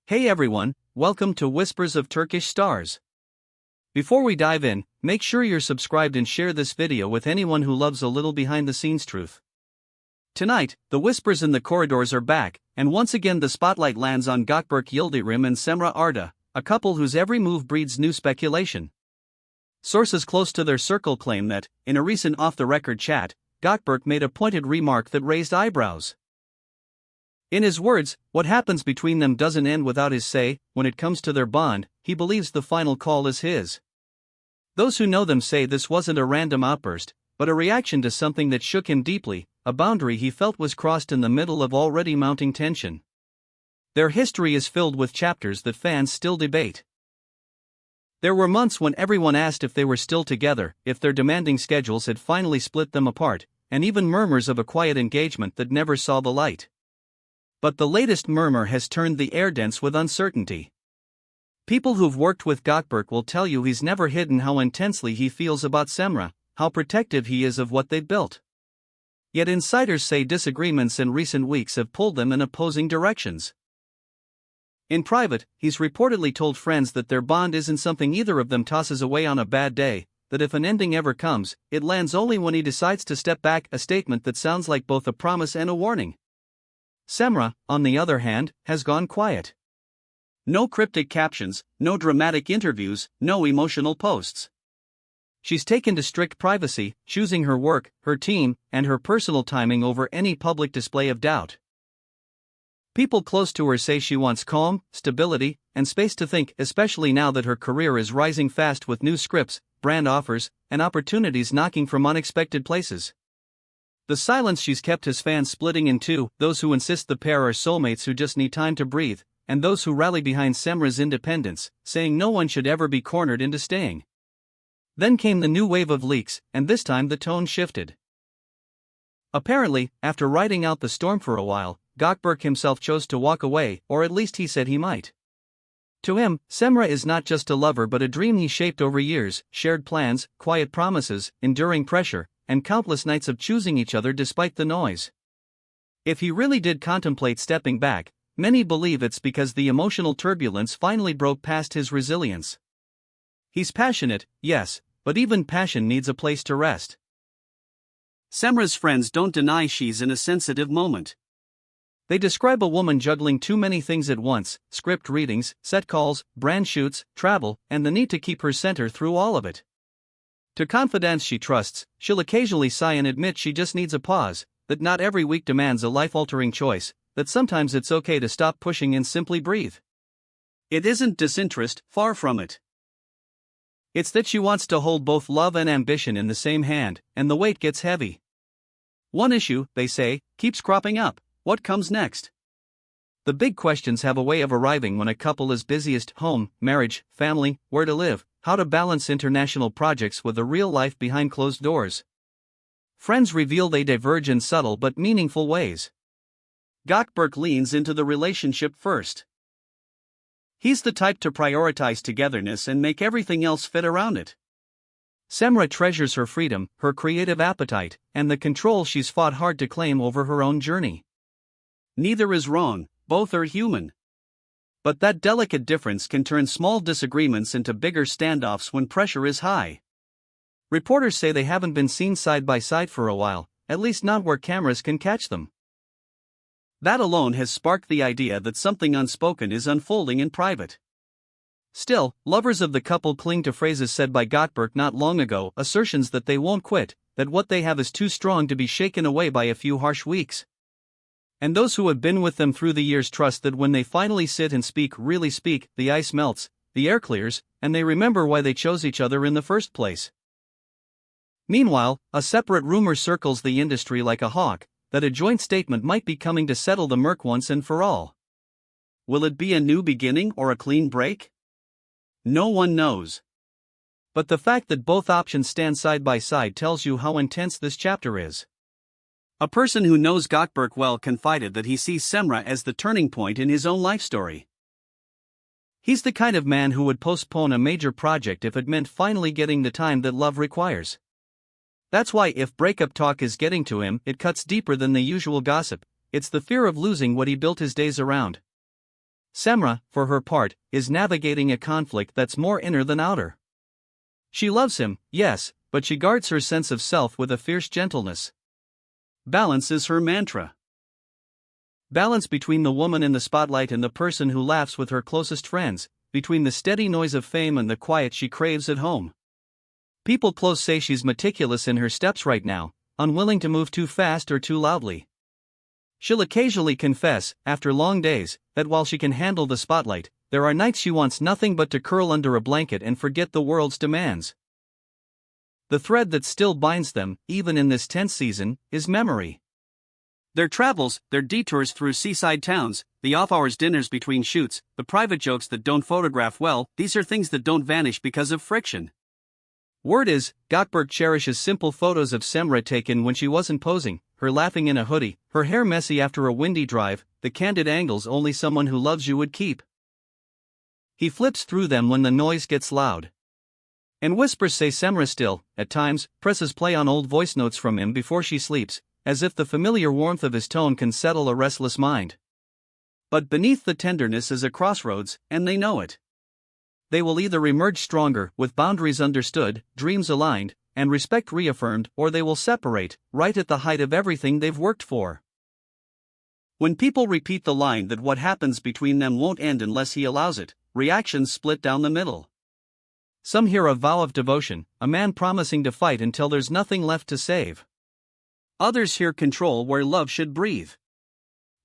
Hey everyone, welcome to Whispers of Turkish Stars. Before we dive in, make sure you're subscribed and share this video with anyone who loves a little behind the scenes truth. Tonight, the whispers in the corridors are back, and once again the spotlight lands on Gökberk Yildirim and Cemre Arda, a couple whose every move breeds new speculation. Sources close to their circle claim that, in a recent off-the-record chat, Gökberk made a pointed remark that raised eyebrows. In his words, what happens between them doesn't end without his say. When it comes to their bond, he believes the final call is his. Those who know them say this wasn't a random outburst, but a reaction to something that shook him deeply, a boundary he felt was crossed in the middle of already mounting tension. Their history is filled with chapters that fans still debate. There were months when everyone asked if they were still together, if their demanding schedules had finally split them apart, and even murmurs of a quiet engagement that never saw the light. But the latest murmur has turned the air dense with uncertainty. People who've worked with Gökberk will tell you he's never hidden how intensely he feels about Cemre, how protective he is of what they've built. Yet insiders say disagreements in recent weeks have pulled them in opposing directions. In private, he's reportedly told friends that their bond isn't something either of them tosses away on a bad day, that if an ending ever comes, it lands only when he decides to step back, a statement that sounds like both a promise and a warning. Cemre, on the other hand, has gone quiet. No cryptic captions, no dramatic interviews, no emotional posts. She's taken to strict privacy, choosing her work, her team, and her personal timing over any public display of doubt. People close to her say she wants calm, stability, and space to think, especially now that her career is rising fast with new scripts, brand offers, and opportunities knocking from unexpected places. The silence she's kept has fans splitting in two, those who insist the pair are soulmates who just need time to breathe, and those who rally behind Cemre's independence, saying no one should ever be cornered into staying. Then came the new wave of leaks, and this time the tone shifted. Apparently, after riding out the storm for a while, Gökberk himself chose to walk away, or at least he said he might. To him, Cemre is not just a lover but a dream he shaped over years, shared plans, quiet promises, enduring pressure, and countless nights of choosing each other despite the noise. If he really did contemplate stepping back, many believe it's because the emotional turbulence finally broke past his resilience. He's passionate, yes, but even passion needs a place to rest. Cemre's friends don't deny she's in a sensitive moment. They describe a woman juggling too many things at once: script readings, set calls, brand shoots, travel, and the need to keep her center through all of it. To confidants she trusts, she'll occasionally sigh and admit she just needs a pause, that not every week demands a life-altering choice, that sometimes it's okay to stop pushing and simply breathe. It isn't disinterest, far from it. It's that she wants to hold both love and ambition in the same hand, and the weight gets heavy. One issue, they say, keeps cropping up: what comes next? The big questions have a way of arriving when a couple is busiest: home, marriage, family, where to live, how to balance international projects with the real life behind closed doors. Friends reveal they diverge in subtle but meaningful ways. Gökberk leans into the relationship first. He's the type to prioritize togetherness and make everything else fit around it. Cemre treasures her freedom, her creative appetite, and the control she's fought hard to claim over her own journey. Neither is wrong, both are human. But that delicate difference can turn small disagreements into bigger standoffs when pressure is high. Reporters say they haven't been seen side by side for a while, at least not where cameras can catch them. That alone has sparked the idea that something unspoken is unfolding in private. Still, lovers of the couple cling to phrases said by Gökberk not long ago, assertions that they won't quit, that what they have is too strong to be shaken away by a few harsh weeks. And those who have been with them through the years trust that when they finally sit and speak, really speak, the ice melts, the air clears, and they remember why they chose each other in the first place. Meanwhile, a separate rumor circles the industry like a hawk, that a joint statement might be coming to settle the murk once and for all. Will it be a new beginning or a clean break? No one knows. But the fact that both options stand side by side tells you how intense this chapter is. A person who knows Gökberk well confided that he sees Cemre as the turning point in his own life story. He's the kind of man who would postpone a major project if it meant finally getting the time that love requires. That's why if breakup talk is getting to him, it cuts deeper than the usual gossip. It's the fear of losing what he built his days around. Cemre, for her part, is navigating a conflict that's more inner than outer. She loves him, yes, but she guards her sense of self with a fierce gentleness. Balance is her mantra. Balance between the woman in the spotlight and the person who laughs with her closest friends, between the steady noise of fame and the quiet she craves at home. People close say she's meticulous in her steps right now, unwilling to move too fast or too loudly. She'll occasionally confess, after long days, that while she can handle the spotlight, there are nights she wants nothing but to curl under a blanket and forget the world's demands. The thread that still binds them, even in this tense season, is memory. Their travels, their detours through seaside towns, the off-hours dinners between shoots, the private jokes that don't photograph well, these are things that don't vanish because of friction. Word is, Gökberk cherishes simple photos of Cemre taken when she wasn't posing, her laughing in a hoodie, her hair messy after a windy drive, the candid angles only someone who loves you would keep. He flips through them when the noise gets loud. And whispers say Cemre still, at times, presses play on old voice notes from him before she sleeps, as if the familiar warmth of his tone can settle a restless mind. But beneath the tenderness is a crossroads, and they know it. They will either emerge stronger, with boundaries understood, dreams aligned, and respect reaffirmed, or they will separate, right at the height of everything they've worked for. When people repeat the line that what happens between them won't end unless he allows it, reactions split down the middle. Some hear a vow of devotion, a man promising to fight until there's nothing left to save. Others hear control where love should breathe.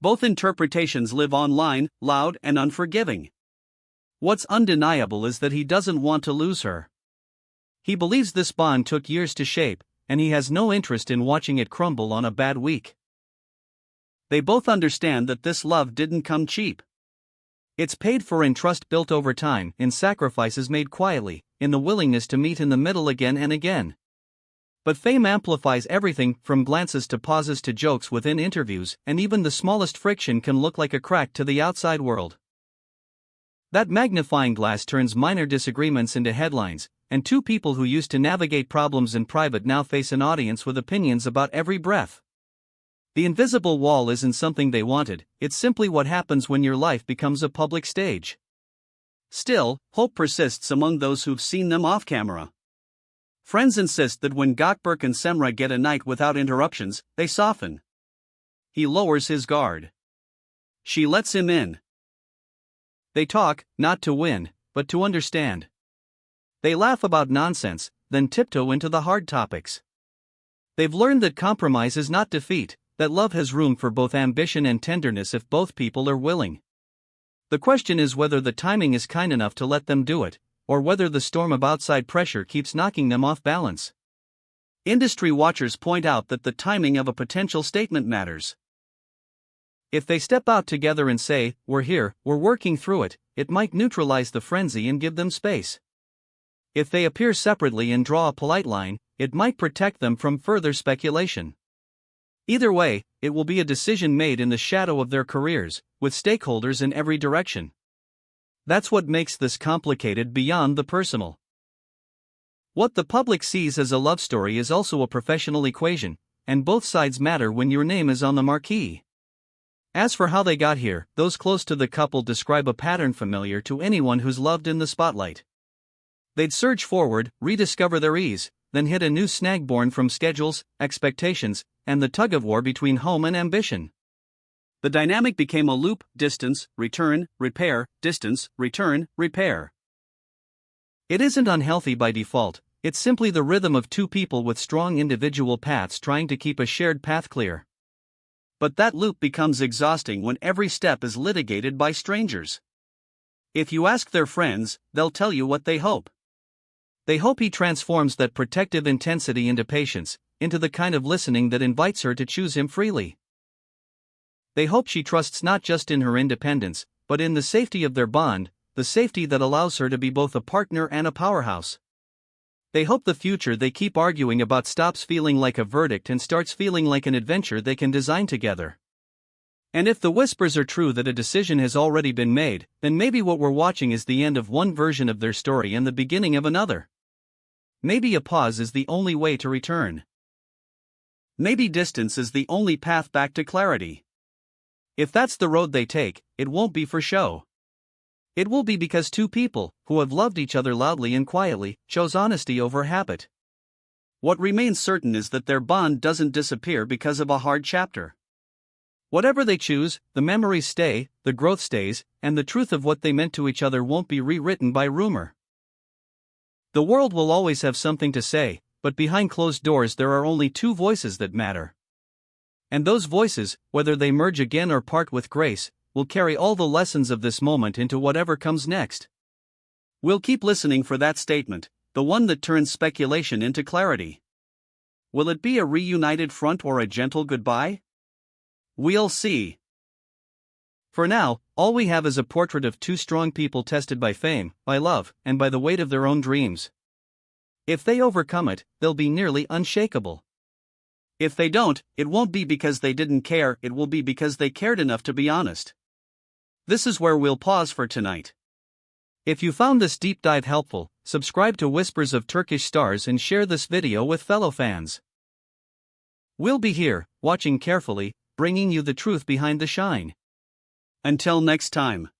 Both interpretations live online, loud and unforgiving. What's undeniable is that he doesn't want to lose her. He believes this bond took years to shape, and he has no interest in watching it crumble on a bad week. They both understand that this love didn't come cheap. It's paid for in trust built over time, in sacrifices made quietly, in the willingness to meet in the middle again and again. But fame amplifies everything, from glances to pauses to jokes within interviews, and even the smallest friction can look like a crack to the outside world. That magnifying glass turns minor disagreements into headlines, and two people who used to navigate problems in private now face an audience with opinions about every breath. The invisible wall isn't something they wanted, it's simply what happens when your life becomes a public stage. Still, hope persists among those who've seen them off camera. Friends insist that when Gökberk and Cemre get a night without interruptions, they soften. He lowers his guard. She lets him in. They talk, not to win, but to understand. They laugh about nonsense, then tiptoe into the hard topics. They've learned that compromise is not defeat, that love has room for both ambition and tenderness if both people are willing. The question is whether the timing is kind enough to let them do it, or whether the storm of outside pressure keeps knocking them off balance. Industry watchers point out that the timing of a potential statement matters. If they step out together and say, "We're here, we're working through it," it might neutralize the frenzy and give them space. If they appear separately and draw a polite line, it might protect them from further speculation. Either way, it will be a decision made in the shadow of their careers, with stakeholders in every direction. That's what makes this complicated beyond the personal. What the public sees as a love story is also a professional equation, and both sides matter when your name is on the marquee. As for how they got here, those close to the couple describe a pattern familiar to anyone who's loved in the spotlight. They'd surge forward, rediscover their ease, then hit a new snag born from schedules, expectations, and the tug-of-war between home and ambition. The dynamic became a loop: distance, return, repair, distance, return, repair. It isn't unhealthy by default, it's simply the rhythm of two people with strong individual paths trying to keep a shared path clear. But that loop becomes exhausting when every step is litigated by strangers. If you ask their friends, they'll tell you what they hope. They hope he transforms that protective intensity into patience, into the kind of listening that invites her to choose him freely. They hope she trusts not just in her independence, but in the safety of their bond, the safety that allows her to be both a partner and a powerhouse. They hope the future they keep arguing about stops feeling like a verdict and starts feeling like an adventure they can design together. And if the whispers are true that a decision has already been made, then maybe what we're watching is the end of one version of their story and the beginning of another. Maybe a pause is the only way to return. Maybe distance is the only path back to clarity. If that's the road they take, it won't be for show. It will be because two people, who have loved each other loudly and quietly, chose honesty over habit. What remains certain is that their bond doesn't disappear because of a hard chapter. Whatever they choose, the memories stay, the growth stays, and the truth of what they meant to each other won't be rewritten by rumor. The world will always have something to say, but behind closed doors there are only two voices that matter. And those voices, whether they merge again or part with grace, will carry all the lessons of this moment into whatever comes next. We'll keep listening for that statement, the one that turns speculation into clarity. Will it be a reunited front or a gentle goodbye? We'll see. For now, all we have is a portrait of two strong people tested by fame, by love, and by the weight of their own dreams. If they overcome it, they'll be nearly unshakable. If they don't, it won't be because they didn't care, it will be because they cared enough to be honest. This is where we'll pause for tonight. If you found this deep dive helpful, subscribe to Whispers of Turkish Stars and share this video with fellow fans. We'll be here, watching carefully, bringing you the truth behind the shine. Until next time.